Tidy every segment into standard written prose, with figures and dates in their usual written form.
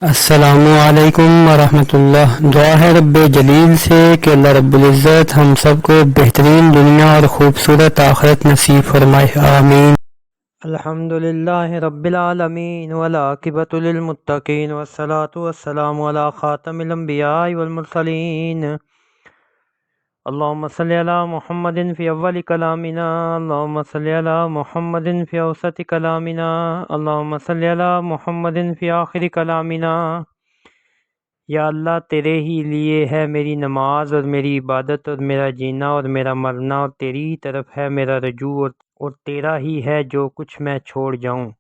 السلام علیکم ورحمۃ اللہ۔ دعا ہے رب جلیل سے کہ اللہ رب العزت ہم سب کو بہترین دنیا اور خوبصورت آخرت نصیب فرمائے، آمین۔ الحمد للہ رب العالمین والعاقبۃ للمتقین والصلاة والسلام علی خاتم الانبیاء والمرسلین۔ اللہم صلی علی محمد فی اول کلامنا، اللہم صلی علی محمد فی اوسط کلامنا، اللہم صلی علی محمد فی آخر کلامنا۔ یا اللہ تیرے ہی لیے ہے میری نماز اور میری عبادت اور میرا جینا اور میرا مرنا، اور تیری ہی طرف ہے میرا رجوع، اور تیرا ہی ہے جو کچھ میں چھوڑ جاؤں۔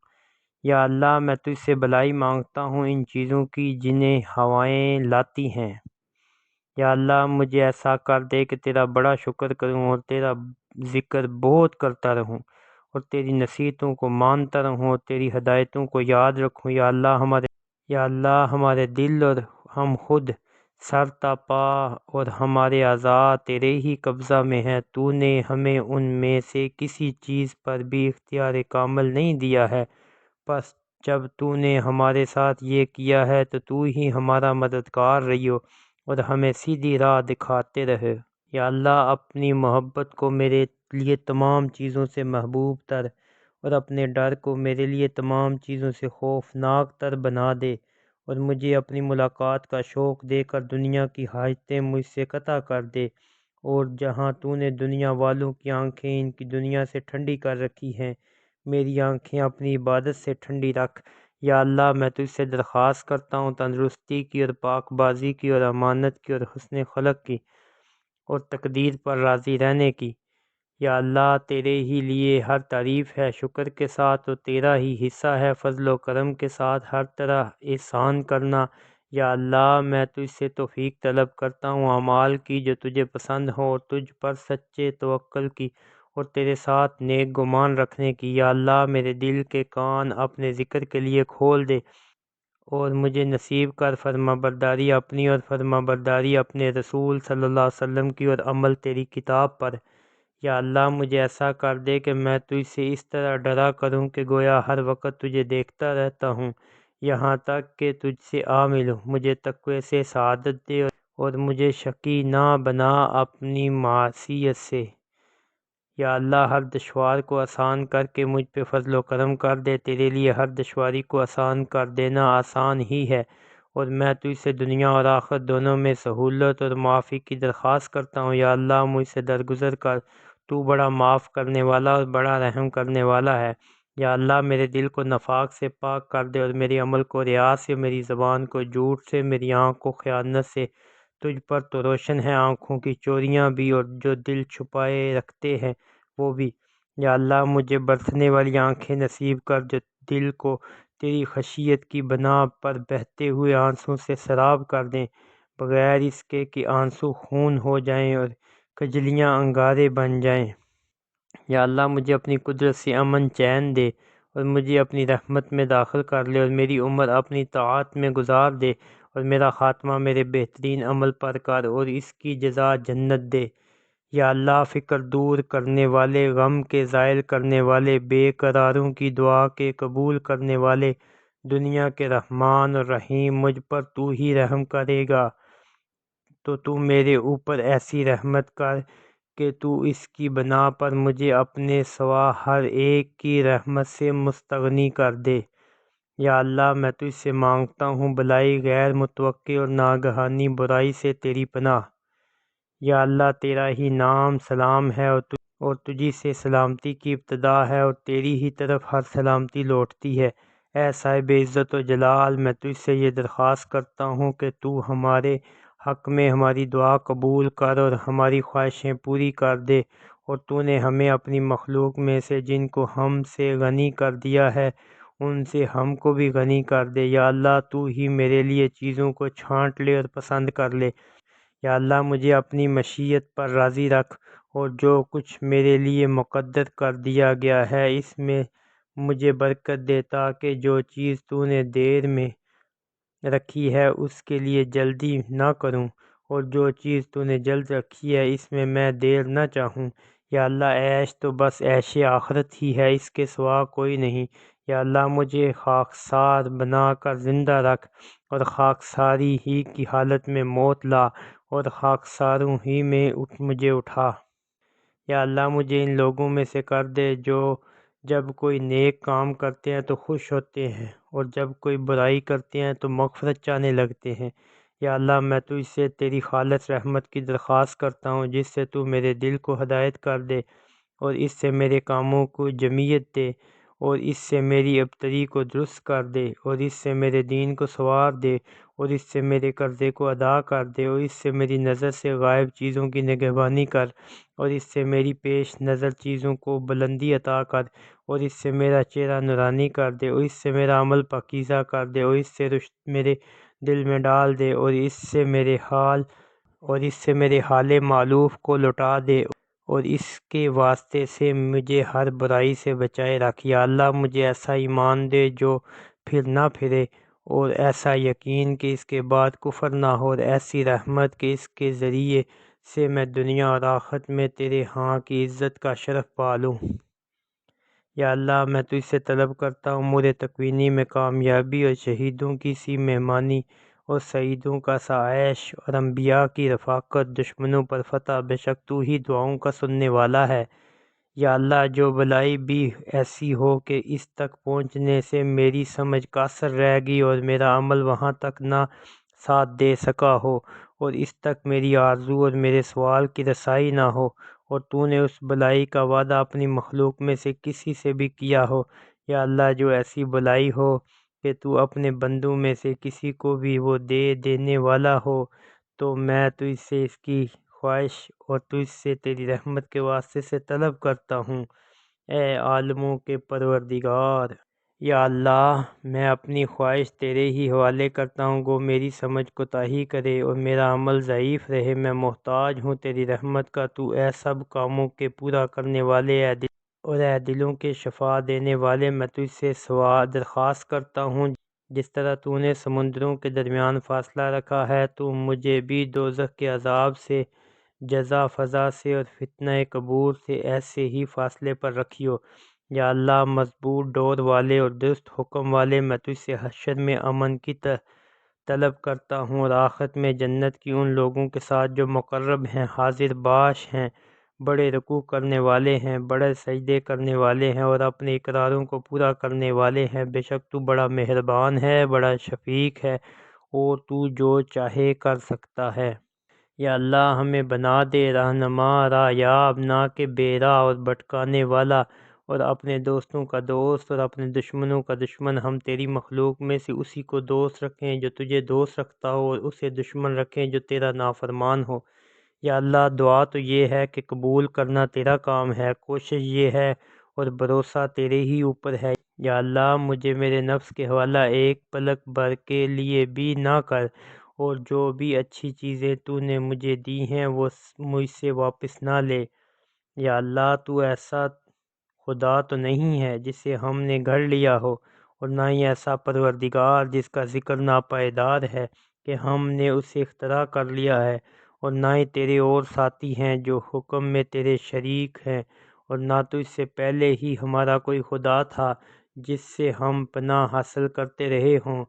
یا اللہ میں تجھ سے بھلائی مانگتا ہوں ان چیزوں کی جنہیں ہوائیں لاتی ہیں۔ یا اللہ مجھے ایسا کر دے کہ تیرا بڑا شکر کروں اور تیرا ذکر بہت کرتا رہوں، اور تیری نصیحتوں کو مانتا رہوں اور تیری ہدایتوں کو یاد رکھوں۔ یا اللہ ہمارے دل اور ہم خود، سر تا پا اور ہمارے اعضاء تیرے ہی قبضہ میں ہیں۔ تو نے ہمیں ان میں سے کسی چیز پر بھی اختیار کامل نہیں دیا ہے، بس جب تو نے ہمارے ساتھ یہ کیا ہے تو ہی ہمارا مددگار رہیو اور ہمیں سیدھی راہ دکھاتے رہے۔ یا اللہ اپنی محبت کو میرے لیے تمام چیزوں سے محبوب تر اور اپنے ڈر کو میرے لیے تمام چیزوں سے خوفناک تر بنا دے، اور مجھے اپنی ملاقات کا شوق دے کر دنیا کی حاجتیں مجھ سے قطع کر دے، اور جہاں تو نے دنیا والوں کی آنکھیں ان کی دنیا سے ٹھنڈی کر رکھی ہیں، میری آنکھیں اپنی عبادت سے ٹھنڈی رکھ۔ یا اللہ میں تجھ سے درخواست کرتا ہوں تندرستی کی اور پاک بازی کی اور امانت کی اور حسن خلق کی اور تقدیر پر راضی رہنے کی۔ یا اللہ تیرے ہی لیے ہر تعریف ہے شکر کے ساتھ، اور تیرا ہی حصہ ہے فضل و کرم کے ساتھ ہر طرح احسان کرنا۔ یا اللہ میں تجھ سے توفیق طلب کرتا ہوں اعمال کی جو تجھے پسند ہو، اور تجھ پر سچے توکل کی اور تیرے ساتھ نیک گمان رکھنے کی۔ یا اللہ میرے دل کے کان اپنے ذکر کے لیے کھول دے، اور مجھے نصیب کر فرما برداری اپنی اور فرما برداری اپنے رسول صلی اللہ علیہ وسلم کی، اور عمل تیری کتاب پر۔ یا اللہ مجھے ایسا کر دے کہ میں تجھ سے اس طرح ڈرا کروں کہ گویا ہر وقت تجھے دیکھتا رہتا ہوں، یہاں تک کہ تجھ سے آ ملوں۔ مجھے تقوی سے سعادت دے اور مجھے شقی نہ بنا اپنی معصیت سے۔ یا اللہ ہر دشوار کو آسان کر کے مجھ پہ فضل و کرم کر دے، تیرے لیے ہر دشواری کو آسان کر دینا آسان ہی ہے، اور میں تجھ سے دنیا اور آخرت دونوں میں سہولت اور معافی کی درخواست کرتا ہوں۔ یا اللہ مجھ سے درگزر کر، تو بڑا معاف کرنے والا اور بڑا رحم کرنے والا ہے۔ یا اللہ میرے دل کو نفاق سے پاک کر دے، اور میرے عمل کو ریا سے، میری زبان کو جھوٹ سے، میری آنکھ کو خیانت سے۔ تجھ پر تو روشن ہے آنکھوں کی چوریاں بھی، اور جو دل چھپائے رکھتے ہیں وہ بھی۔ یا اللہ مجھے برسنے والی آنکھیں نصیب کر جو دل کو تیری خشیت کی بنا پر بہتے ہوئے آنسوں سے سراب کر دیں، بغیر اس کے کہ آنسو خون ہو جائیں اور کجلیاں انگارے بن جائیں۔ یا اللہ مجھے اپنی قدرت سے امن چین دے، اور مجھے اپنی رحمت میں داخل کر لے، اور میری عمر اپنی طاعت میں گزار دے، اور میرا خاتمہ میرے بہترین عمل پر کر، اور اس کی جزا جنت دے۔ یا اللہ فکر دور کرنے والے، غم کے زائل کرنے والے، بے قراروں کی دعا کے قبول کرنے والے، دنیا کے رحمان اور رحیم، مجھ پر تو ہی رحم کرے گا تو میرے اوپر ایسی رحمت کر کہ تو اس کی بنا پر مجھے اپنے سوا ہر ایک کی رحمت سے مستغنی کر دے۔ یا اللہ میں تجھ سے مانگتا ہوں بھلائی غیر متوقع اور ناگہانی برائی سے تیری پناہ۔ یا اللہ تیرا ہی نام سلام ہے، اور تجھی سے سلامتی کی ابتدا ہے، اور تیری ہی طرف ہر سلامتی لوٹتی ہے۔ اے صاحب عزت و جلال، میں تجھ سے یہ درخواست کرتا ہوں کہ تو ہمارے حق میں ہماری دعا قبول کر اور ہماری خواہشیں پوری کر دے، اور تو نے ہمیں اپنی مخلوق میں سے جن کو ہم سے غنی کر دیا ہے ان سے ہم کو بھی غنی کر دے۔ یا اللہ تو ہی میرے لیے چیزوں کو چھانٹ لے اور پسند کر لے۔ یا اللہ مجھے اپنی مشیت پر راضی رکھ، اور جو کچھ میرے لیے مقدر کر دیا گیا ہے اس میں مجھے برکت دے، تاکہ جو چیز تو نے دیر میں رکھی ہے اس کے لیے جلدی نہ کروں، اور جو چیز تو نے جلد رکھی ہے اس میں میں دیر نہ چاہوں۔ یا اللہ عیش تو بس عیش آخرت ہی ہے، اس کے سوا کوئی نہیں۔ یا اللہ مجھے خاکسار بنا کر زندہ رکھ، اور خاکساری ہی کی حالت میں موت لا، اور خاکساروں ہی میں مجھے اٹھا۔ یا اللہ مجھے ان لوگوں میں سے کر دے جو جب کوئی نیک کام کرتے ہیں تو خوش ہوتے ہیں، اور جب کوئی برائی کرتے ہیں تو مغفرت چاہنے لگتے ہیں۔ یا اللہ میں تو اس سے تیری خالص رحمت کی درخواست کرتا ہوں، جس سے تو میرے دل کو ہدایت کر دے، اور اس سے میرے کاموں کو جمیت دے، اور اس سے میری ابتری کو درست کر دے، اور اس سے میرے دین کو سنوار دے، اور اس سے میرے قرضے کو ادا کر دے، اور اس سے میری نظر سے غائب چیزوں کی نگہبانی کر، اور اس سے میری پیش نظر چیزوں کو بلندی عطا کر، اور اس سے میرا چہرہ نورانی کر دے، اور اس سے میرا عمل پاکیزہ کر دے، اور اس سے رشت میرے دل میں ڈال دے، اور اس سے میرے حال معلوف کو لوٹا دے، اور اس کے واسطے سے مجھے ہر برائی سے بچائے رکھ۔ یا اللہ مجھے ایسا ایمان دے جو پھر نہ پھرے، اور ایسا یقین کہ اس کے بعد کفر نہ ہو، اور ایسی رحمت کہ اس کے ذریعے سے میں دنیا اور آخرت میں تیرے ہاں کی عزت کا شرف پالوں۔ یا اللہ میں تجھ سے طلب کرتا ہوں امور تکوینی میں کامیابی، اور شہیدوں کی سی مہمانی، اور سعیدوں کا سا عیش، اور انبیاء کی رفاقت، دشمنوں پر فتح، بے شک تو ہی دعاؤں کا سننے والا ہے۔ یا اللہ جو بلائی بھی ایسی ہو کہ اس تک پہنچنے سے میری سمجھ قاصر رہ گئی، اور میرا عمل وہاں تک نہ ساتھ دے سکا ہو، اور اس تک میری آرزو اور میرے سوال کی رسائی نہ ہو، اور تو نے اس بلائی کا وعدہ اپنی مخلوق میں سے کسی سے بھی کیا ہو۔ یا اللہ جو ایسی بلائی ہو کہ تو اپنے بندوں میں سے کسی کو بھی وہ دے دینے والا ہو، تو میں تجھ سے اس کی خواہش اور تجھ سے تیری رحمت کے واسطے سے طلب کرتا ہوں، اے عالموں کے پروردگار۔ یا اللہ میں اپنی خواہش تیرے ہی حوالے کرتا ہوں، گو میری سمجھ کوتاہی کرے اور میرا عمل ضعیف رہے، میں محتاج ہوں تیری رحمت کا، تو اے سب کاموں کے پورا کرنے والے، اے دلوں کے شفا دینے والے، میں تجھ سے درخواست کرتا ہوں جس طرح تو نے سمندروں کے درمیان فاصلہ رکھا ہے، تو مجھے بھی دوزخ کے عذاب سے، جزا فضا سے اور فتنہ قبور سے ایسے ہی فاصلے پر رکھیو۔ یا اللہ مضبوط ڈور والے اور درست حکم والے، میں تجھ سے حشر میں امن کی طلب کرتا ہوں، اور آخرت میں جنت کی ان لوگوں کے ساتھ جو مقرب ہیں، حاضر باش ہیں، بڑے رکوع کرنے والے ہیں، بڑے سجدے کرنے والے ہیں، اور اپنے اقراروں کو پورا کرنے والے ہیں۔ بے شک تو بڑا مہربان ہے، بڑا شفیق ہے، اور تو جو چاہے کر سکتا ہے۔ یا اللہ ہمیں بنا دے رہنما، راہ یاب، نہ کہ بے راہ اور بھٹکانے والا، اور اپنے دوستوں کا دوست اور اپنے دشمنوں کا دشمن۔ ہم تیری مخلوق میں سے اسی کو دوست رکھیں جو تجھے دوست رکھتا ہو، اور اسے دشمن رکھیں جو تیرا نافرمان ہو۔ یا اللہ دعا تو یہ ہے کہ قبول کرنا تیرا کام ہے، کوشش یہ ہے اور بھروسہ تیرے ہی اوپر ہے۔ یا اللہ مجھے میرے نفس کے حوالہ ایک پلک بھر کے لیے بھی نہ کر، اور جو بھی اچھی چیزیں تو نے مجھے دی ہیں وہ مجھ سے واپس نہ لے۔ یا اللہ تو ایسا خدا تو نہیں ہے جسے ہم نے گھڑ لیا ہو، اور نہ ہی ایسا پروردگار جس کا ذکر ناپائیدار ہے کہ ہم نے اسے اختراع کر لیا ہے، اور نہ ہی تیرے اور ساتھی ہیں جو حکم میں تیرے شریک ہیں، اور نہ تو اس سے پہلے ہی ہمارا کوئی خدا تھا جس سے ہم پناہ حاصل کرتے رہے ہوں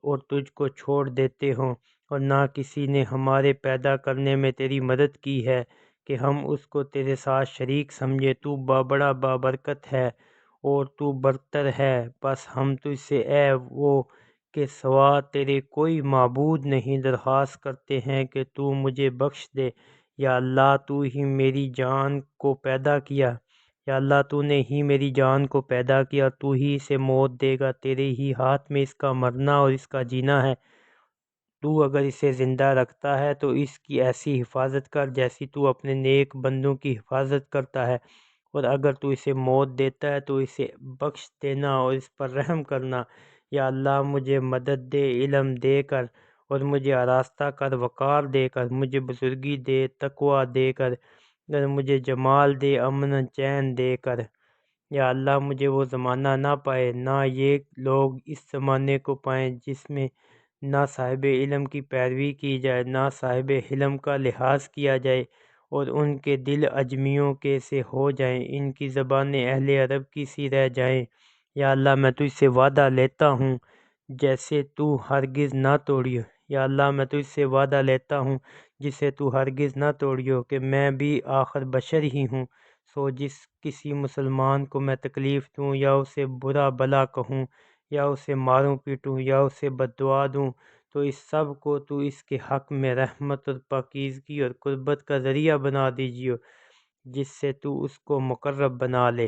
اور تجھ کو چھوڑ دیتے ہوں، اور نہ کسی نے ہمارے پیدا کرنے میں تیری مدد کی ہے کہ ہم اس کو تیرے ساتھ شریک سمجھے۔ تو بڑا بابرکت ہے اور تو برتر ہے، بس ہم تجھ سے اے وہ کے سوا تیرے کوئی معبود نہیں درخواست کرتے ہیں کہ تو مجھے بخش دے۔ یا اللہ تو ہی میری جان کو پیدا کیا، یا اللہ تو نے ہی میری جان کو پیدا کیا، تو ہی اسے موت دے گا، تیرے ہی ہاتھ میں اس کا مرنا اور اس کا جینا ہے۔ تو اگر اسے زندہ رکھتا ہے تو اس کی ایسی حفاظت کر جیسی تو اپنے نیک بندوں کی حفاظت کرتا ہے، اور اگر تو اسے موت دیتا ہے تو اسے بخش دینا اور اس پر رحم کرنا۔ یا اللہ مجھے مدد دے علم دے کر، اور مجھے آراستہ کر وقار دے کر، مجھے بزرگی دے تقوی دے کر، اور مجھے جمال دے امن چین دے کر۔ یا اللہ مجھے وہ زمانہ نہ پائے، نہ یہ لوگ اس زمانے کو پائیں جس میں نہ صاحب علم کی پیروی کی جائے، نہ صاحب حلم کا لحاظ کیا جائے، اور ان کے دل اجمیوں کے سے ہو جائیں، ان کی زبانیں اہل عرب کی سی رہ جائیں۔ یا اللہ میں تجھ سے وعدہ لیتا ہوں جیسے تو ہرگز نہ توڑیو۔ یا اللہ میں تجھ سے وعدہ لیتا ہوں جسے تو ہرگز نہ توڑیو کہ میں بھی آخر بشر ہی ہوں، سو جس کسی مسلمان کو میں تکلیف دوں یا اسے برا بلا کہوں یا اسے ماروں پیٹوں یا اسے بد دعا دوں تو اس سب کو تو اس کے حق میں رحمت اور پاکیزگی اور قربت کا ذریعہ بنا دیجیو، جس سے تو اس کو مقرب بنا لے۔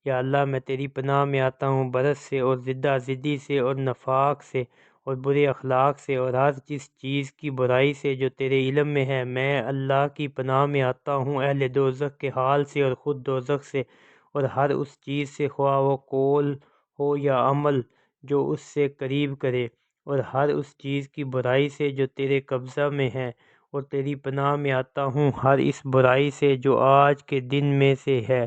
یا اللہ میں تیری پناہ میں آتا ہوں برس سے اور ضدہ ضدی سے اور نفاق سے اور برے اخلاق سے اور ہر جس چیز کی برائی سے جو تیرے علم میں ہے۔ میں اللہ کی پناہ میں آتا ہوں اہل دوزخ کے حال سے اور خود دوزخ سے، اور ہر اس چیز سے خواہ وہ قول ہو یا عمل جو اس سے قریب کرے، اور ہر اس چیز کی برائی سے جو تیرے قبضہ میں ہے، اور تیری پناہ میں آتا ہوں ہر اس برائی سے جو آج کے دن میں سے ہے،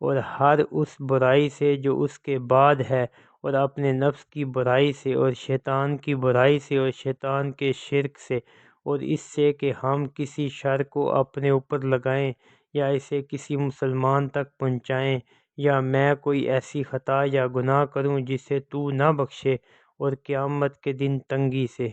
اور ہر اس برائی سے جو اس کے بعد ہے، اور اپنے نفس کی برائی سے اور شیطان کی برائی سے اور شیطان کے شرک سے، اور اس سے کہ ہم کسی شر کو اپنے اوپر لگائیں یا اسے کسی مسلمان تک پہنچائیں، یا میں کوئی ایسی خطا یا گناہ کروں جسے تو نہ بخشے، اور قیامت کے دن تنگی سے